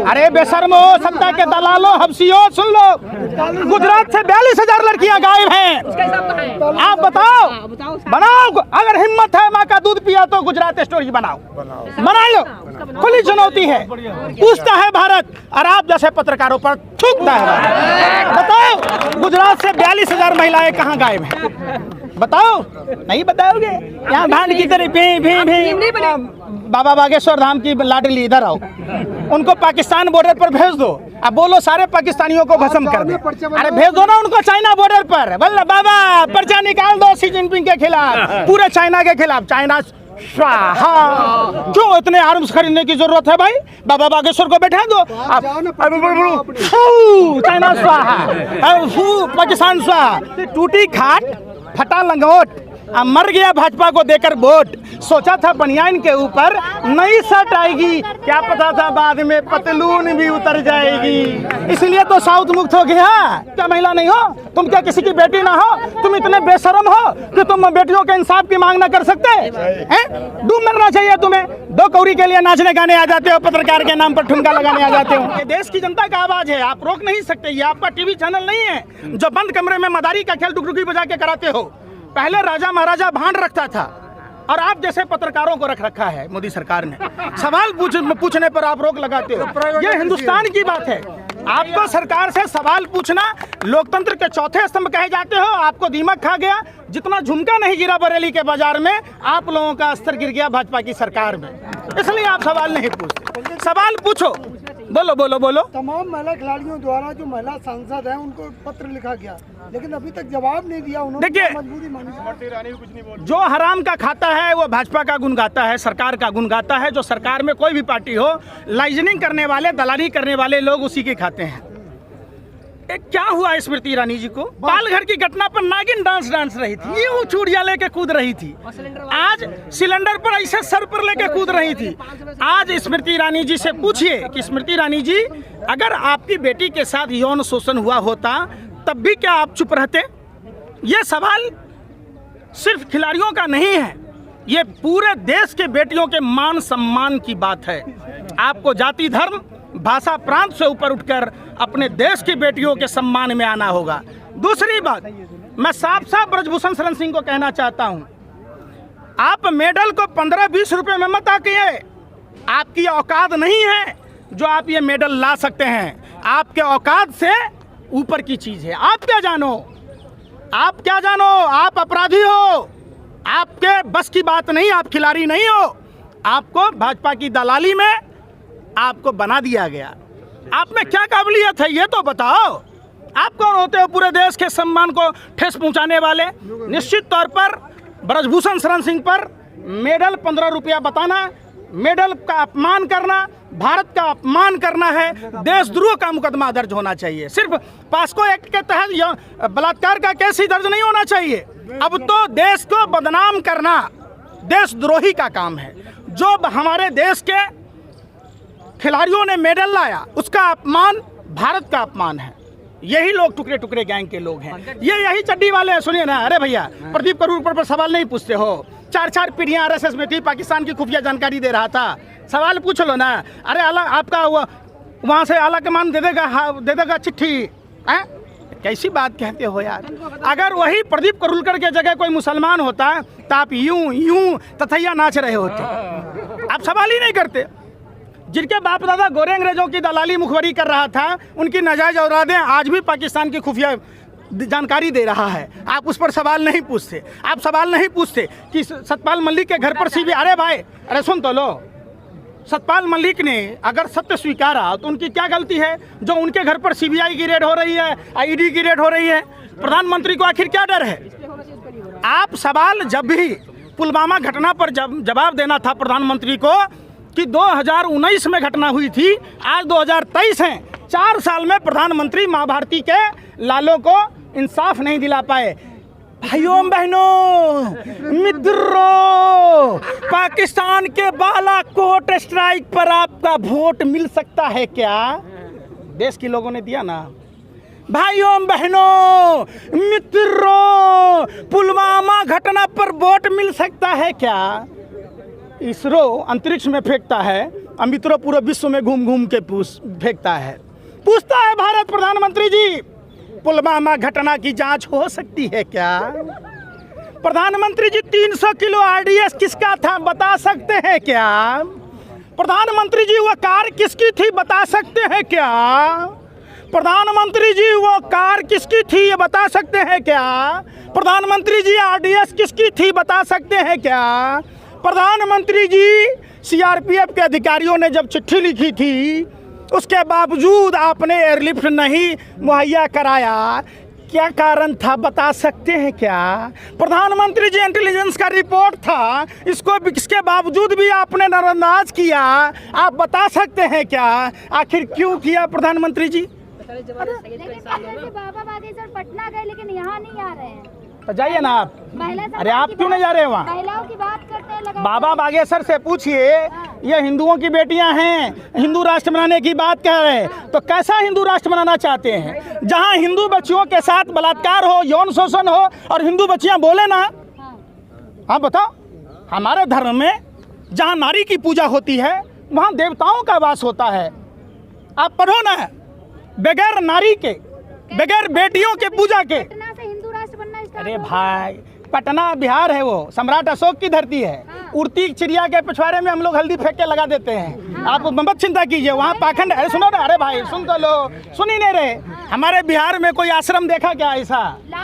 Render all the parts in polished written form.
अरे बेशर्मो, सत्ता के दलालो, हब्सियों, सुन लो, गुजरात से 42,000 लड़कियां गायब हैं। आप बताओ, बनाओ, अगर हिम्मत है माँ का दूध पिया तो गुजरात स्टोरी बनाओ, बना लो। खुली चुनौती है, पूछता है भारत और आप जैसे पत्रकारों पर थूकता है। बताओ गुजरात से 42,000 महिलाएं कहाँ गायब हैं? बताओ, नहीं बताओगे? यहाँ भांड की तरह भी बाबा बागेश्वर धाम की लाडली, इधर आओ, उनको पाकिस्तान बॉर्डर पर भेज दो। अब बोलो सारे पाकिस्तानियों को भस्म कर दो। अरे भेज दो ना उनको चाइना बॉर्डर पर। बोलो बाबा पर्चा निकाल दो शी जिनपिंग के खिलाफ, पूरे चाइना के खिलाफ। चाइना स्वाहा। क्यों इतने आर्म्स खरीदने की जरूरत है भाई? बाबा बागेश्वर को बैठा दो। चाइना स्वाहा, पाकिस्तान स्वाहा। टूटी खाट, फटा लंगोट, अब मर गया भाजपा को देकर वोट। सोचा था बनियान के ऊपर नई शर्ट आएगी, क्या पता था बाद में पतलून भी उतर जाएगी। इसलिए तो साउथ मुक्त हो गया। क्या महिला नहीं हो तुम? क्या किसी की बेटी ना हो? तुम इतने बेशरम हो कि तुम बेटियों के इंसाफ की मांग ना कर सकते हैं? डूब मरना चाहिए तुम्हें। 2 कौड़ी के लिए नाचने गाने आ जाते हो, पत्रकार के नाम पर ठुमका लगाने आ जाते हो। ये देश की जनता का आवाज है, आप रोक नहीं सकते। ये आपका टीवी चैनल नहीं है जो बंद कमरे में मदारी का खेल टुकटुकी बजा के कराते हो। पहले राजा महाराजा भांड रखता था और आप जैसे पत्रकारों को रख रखा है मोदी सरकार ने। सवाल पूछने पर आप रोक लगाते हो। ये हिंदुस्तान की बात है। आपको सरकार से सवाल पूछना लोकतंत्र के चौथे स्तंभ कहे जाते हो। आपको दीमक खा गया। जितना झुमका नहीं गिरा बरेली के बाजार में, आप लोगों का स्तर गिर गया भाजपा की सरकार में। इसलिए आप सवाल नहीं पूछते। सवाल पूछो, बोलो बोलो बोलो। तमाम महिला खिलाड़ियों द्वारा जो महिला सांसद हैं उनको पत्र लिखा गया, लेकिन अभी तक जवाब नहीं दिया उन्होंने। देखिए, जो हराम का खाता है वो भाजपा का गुण गाता है, सरकार का गुण गाता है। जो सरकार में कोई भी पार्टी हो, लाइजनिंग करने वाले, दलाली करने वाले लोग उसी के खाते हैं। क्या हुआ स्मृति ईरानी जी को? बालघर की घटना पर नागिन डांस रही थी, ये चूड़िया लेके कूद रही थी। आज सिलेंडर पर ऐसे सर पर लेके कूद रही थी। आज स्मृति ईरानी जी से पूछिए कि स्मृति ईरानी जी, अगर आपकी बेटी के साथ यौन शोषण हुआ होता तब भी क्या आप चुप रहते? ये सवाल सिर्फ खिलाड़ियों का नहीं है, ये पूरे देश के बेटियों के मान सम्मान की बात है। आपको जाति, धर्म, भाषा, प्रांत से ऊपर उठकर अपने देश की बेटियों के सम्मान में आना होगा। दूसरी बात, मैं साफ साफ ब्रजभूषण शरण सिंह को कहना चाहता हूं, आप मेडल को 15-20 रुपए में मत आकिए। आपकी औकात नहीं है जो आप ये मेडल ला सकते हैं। आपके औकात से ऊपर की चीज है। आप क्या जानो? आप क्या जानो? आप अपराधी हो, आपके बस की बात नहीं, आप खिलाड़ी नहीं हो। आपको भाजपा की दलाली में आपको बना दिया गया। आप में क्या काबिलियत है ये तो बताओ। आप कौन होते हो पूरे देश के सम्मान को ठेस पहुंचाने वाले? निश्चित तौर पर ब्रजभूषण शरण सिंह पर मेडल 15 रुपया बताना, मेडल का अपमान करना, भारत का अपमान करना है। देशद्रोह का मुकदमा दर्ज होना चाहिए। सिर्फ पास्को एक्ट के तहत बलात्कार का केस ही दर्ज नहीं होना चाहिए। अब तो देश को बदनाम करना देशद्रोही का काम है। जो हमारे देश के खिलाड़ियों ने मेडल लाया, उसका अपमान भारत का अपमान है। यही लोग टुकड़े टुकड़े गैंग के लोग हैं। यही चड्डी वाले हैं। सुनिए ना, अरे भैया, प्रदीप करूर पर सवाल नहीं पूछते हो। 4 पीढ़ियां RSS में थी, पाकिस्तान की खुफिया जानकारी दे रहा था। सवाल पूछ लो ना। अरे आला आपका वहाँ से आला कमान दे देगा चिट्ठी है? कैसी बात कहते हो यार। अगर वही प्रदीप करूलकर के जगह कोई मुसलमान होता तो आप यूं तथैया नाच रहे होते। आप सवाल ही नहीं करते। जिनके बाप दादा गोरे अंग्रेजों की दलाली मुखबरी कर रहा था, उनकी नाजायज औलादें आज भी पाकिस्तान की खुफिया जानकारी दे रहा है। आप उस पर सवाल नहीं पूछते। आप सवाल नहीं पूछते कि सतपाल मलिक के घर पर CBI, अरे भाई, अरे सुन तो लो, सतपाल मलिक ने अगर सत्य स्वीकारा तो उनकी क्या गलती है जो उनके घर पर CBI की रेड हो रही है, IED की रेड हो रही है? प्रधानमंत्री को आखिर क्या डर है? आप सवाल जब भी पुलवामा घटना पर जवाब देना था प्रधानमंत्री को कि 2019 में घटना हुई थी, आज 2023 है। 4 साल में प्रधानमंत्री माँ भारती के लालों को इंसाफ नहीं दिला पाए। भाइयों बहनों मित्रों, पाकिस्तान के बालाकोट स्ट्राइक पर आपका वोट मिल सकता है क्या? देश के लोगों ने दिया ना। भाइयों बहनों मित्रों, पुलवामा घटना पर वोट मिल सकता है क्या? इसरो अंतरिक्ष में फेंकता है मित्रों पूरे विश्व में घूम घूम के फेंकता है। पूछता है भारत प्रधानमंत्री जी, पुलवामा घटना की जांच हो सकती है क्या? प्रधानमंत्री जी 300 किलो आरडीएक्स किसका था बता सकते हैं क्या? प्रधानमंत्री जी वो कार किसकी थी बता सकते हैं क्या? प्रधानमंत्री जी वो कार किसकी थी ये बता सकते हैं क्या? प्रधानमंत्री जी आरडीएक्स किसकी थी बता सकते हैं क्या? प्रधानमंत्री जी सीआरपीएफ के अधिकारियों ने जब चिट्ठी लिखी थी उसके बावजूद आपने एयरलिफ्ट नहीं मुहैया कराया, क्या कारण था बता सकते हैं क्या? प्रधानमंत्री जी इंटेलिजेंस का रिपोर्ट था, इसके बावजूद भी आपने नजरअंदाज किया, आप बता सकते हैं क्या? आखिर क्यों किया प्रधानमंत्री जी? बाबा बागेश्वर पटना गए लेकिन यहाँ नहीं आ रहे हैं, तो जाइए ना आप। अरे आप क्यों नहीं जा रहे वहाँ? महिलाओं की बात करते हैं। बाबा बागेश्वर से पूछिए, ये हिंदुओं की बेटियां हैं, हिंदू राष्ट्र बनाने की बात कर रहे हैं, तो कैसा हिंदू राष्ट्र बनाना चाहते हैं? जहां हिंदू बच्चियों के साथ बलात्कार हो, यौन शोषण हो और हिंदू बच्चियां बोले ना। हाँ बताओ, हमारे धर्म में जहां नारी की पूजा होती है वहां देवताओं का वास होता है। आप पढ़ो ना, बगैर नारी के, बगैर बेटियों के पूजा के। हिंदू राष्ट्र बनना स्टार्ट। अरे भाई, पटना बिहार है, वो सम्राट अशोक की धरती है। उड़ती चिड़िया के पिछवाड़े में हम लोग हल्दी फेंक के लगा देते हैं। आप मत चिंता कीजिए, वहाँ पाखंड। अरे सुनो ना, अरे भाई सुन तो लो, सुन ही नहीं रहे। हमारे बिहार में कोई आश्रम देखा क्या ऐसा?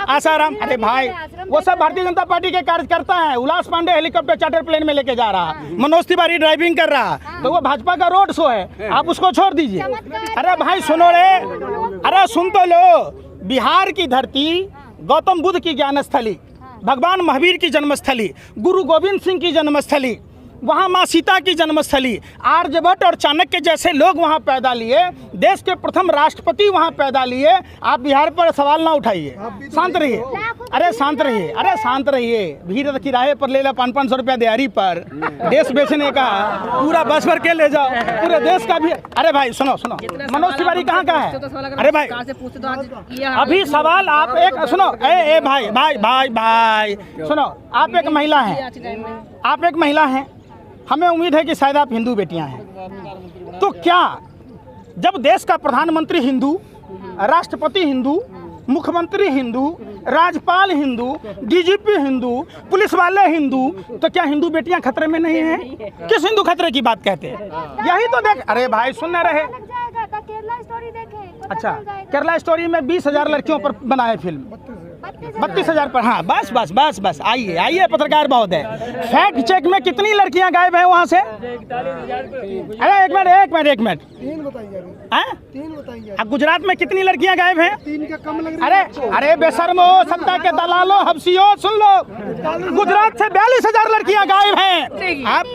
आसाराम? अरे भाई वो सब भारतीय जनता पार्टी के कार्यकर्ता हैं। उल्लास पांडे हेलीकॉप्टर चार्टर प्लेन में लेके जा रहा, मनोज तिवारी ड्राइविंग कर रहा, तो वो भाजपा का रोड शो है, आप उसको छोड़ दीजिए। अरे भाई सुनो रे, अरे सुन तो लो, बिहार की धरती गौतम बुद्ध की ज्ञानस्थली, भगवान महावीर की जन्मस्थली, गुरु गोविंद सिंह की जन्मस्थली, वहाँ माँ सीता की जन्मस्थली, आर्यभट्ट और चाणक्य जैसे लोग वहाँ पैदा लिए, देश के प्रथम राष्ट्रपति वहाँ पैदा लिए। आप बिहार पर सवाल ना उठाइए, शांत रहिए। अरे शांत रहिए, अरे शांत रहिए। भीड़ किराए पर ले लो 500 रुपया दिहाड़ी पर, देश बेचने का पूरा बस भर के ले जाओ, पूरे देश का भी। अरे भाई सुनो सुनो, मनोज तिवारी कहाँ का है? अरे भाई अभी सवाल आप एक सुनो, ए भाई भाई भाई भाई सुनो, आप एक महिला हैं, आप एक महिला हैं, हमें उम्मीद है कि शायद आप हिंदू बेटियां हैं। तो क्या जब देश का प्रधानमंत्री हिंदू, राष्ट्रपति हिंदू, मुख्यमंत्री हिंदू, राज्यपाल हिंदू, डीजीपी हिंदू, पुलिस वाले हिंदू, तो क्या हिंदू बेटियां खतरे में नहीं हैं? किस हिंदू खतरे की बात कहते हैं? यही तो देख। अरे भाई सुन ना रहे। केरला स्टोरी देखे। अच्छा, केरला स्टोरी में 20,000 लड़कियों पर बना है फिल्म, 32,000 पर। हाँ बस बस बस बस, आइए आइए, पत्रकार बहुत है। फैक्ट चेक में कितनी लड़कियां गायब हैं वहाँ से? अरे एक मिनट 3 बताइए। 3 बताइए। अब गुजरात में कितनी लड़कियां गायब हैं? 3 का कम लग रहा है। अरे बेशर्मो, सत्ता के दलालो, हबसियो, सुन लो, गुजरात से 42,000 लड़कियां गायब हैं। आप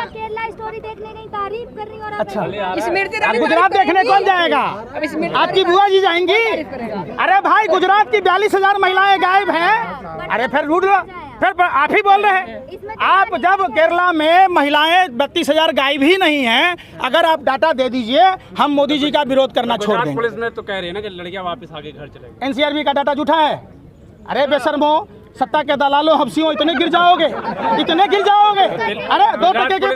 केरला स्टोरी देखने गई, तारीफ कर रही। और अच्छा, अब गुजरात देखने कौन जाएगा? आपकी बुआ जी जाएंगी? अरे भाई गुजरात की 42,000 महिलाएं गायब हैं। अरे फिर रूठ लो, फिर आप ही बोल रहे हैं। आप जब केरला में महिलाएं 32,000 गायब ही नहीं हैं, अगर आप डाटा दे दीजिए, हम मोदी जी का विरोध करना छोड़ देंगे। पुलिस ने तो कह रही है ना कि लड़कियां वापस आगे घर चले गई। एनसीआरबी का डाटा झूठा है। अरे बेशर्मो, सत्ता के दलालों, हबसियों, इतने गिर जाओगे, इतने गिर जाओगे। अरे 2 टके के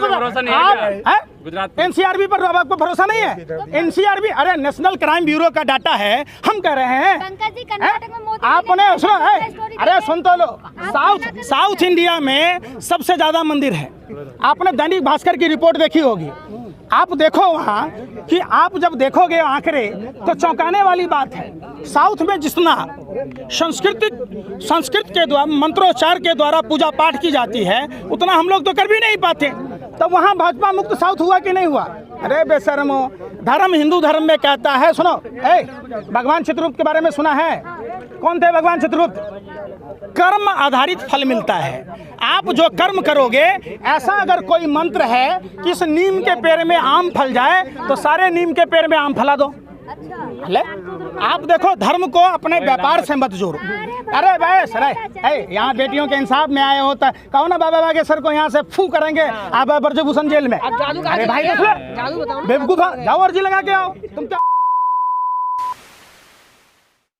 आप गुजरात एनसीआरबी पर आपको भरोसा नहीं है? एनसीआरबी, अरे नेशनल क्राइम ब्यूरो का डाटा है। हम कह रहे हैं आपने सुनो, अरे सुन तो लो, साउथ इंडिया में सबसे ज्यादा मंदिर है। आपने दैनिक भास्कर की रिपोर्ट देखी होगी, आप देखो वहाँ कि आप जब देखोगे आंकड़े तो चौंकाने वाली बात है। साउथ में जितना संस्कृत के द्वारा, मंत्रोच्चार के द्वारा पूजा पाठ की जाती है, उतना हम लोग तो कर भी नहीं पाते। तो वहाँ भाजपा मुक्त साउथ हुआ कि नहीं हुआ? अरे बेशर्मो, धर्म हिंदू धर्म में कहता है, सुनो, भगवान चित्रगुप्त के बारे में सुना है? कौन थे भगवान चित्रगुप्त? कर्म आधारित फल मिलता है। आप जो कर्म करोगे, ऐसा अगर कोई मंत्र है कि इस नीम के पेड़ में आम फल जाए, तो सारे नीम के पेड़ में आम फला दो। आप देखो, धर्म को अपने व्यापार से मत जोड़ो। अरे बस, अरे यहाँ बेटियों के इंसाफ में आए होता, कहो ना बाबा बागेश्वर को यहाँ से फू करेंगे, आप ब्रजभूषण जेल में। अरे भाई देख लो, बेवकूफ, जाओ अर्जी लगा के आओ। तुम क्या